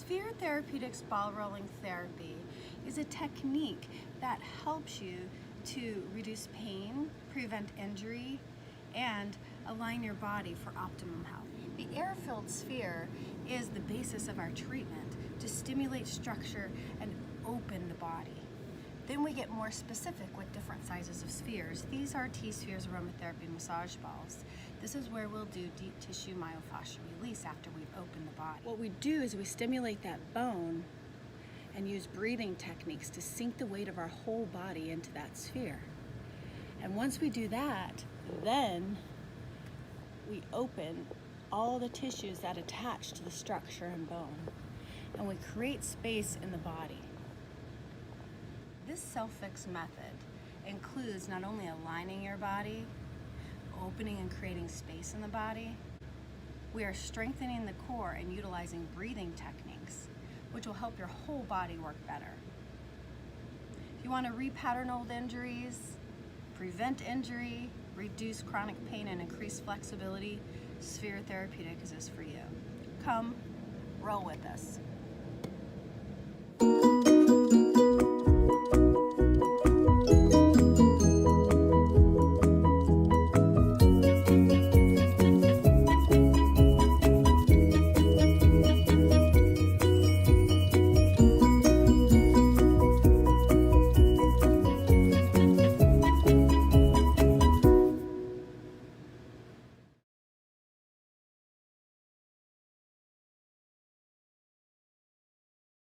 Sphere Therapeutix ball rolling therapy is a technique that helps you to reduce pain, prevent injury, and align your body for optimum health. The air-filled sphere is the basis of our treatment to stimulate structure and open the body. Then we get more specific with different sizes of spheres. These are T-spheres aromatherapy massage balls. This is where we'll do deep tissue myofascial release after we've opened the body. What we do is we stimulate that bone and use breathing techniques to sink the weight of our whole body into that sphere. And once we do that, then we open all the tissues that attach to the structure and bone, and we create space in the body. This self-fix method includes not only aligning your body, opening and creating space in the body, we are strengthening the core and utilizing breathing techniques, which will help your whole body work better. If you want to repattern old injuries, prevent injury, reduce chronic pain, and increase flexibility, Sphere Therapeutix is for you. Come, roll with us.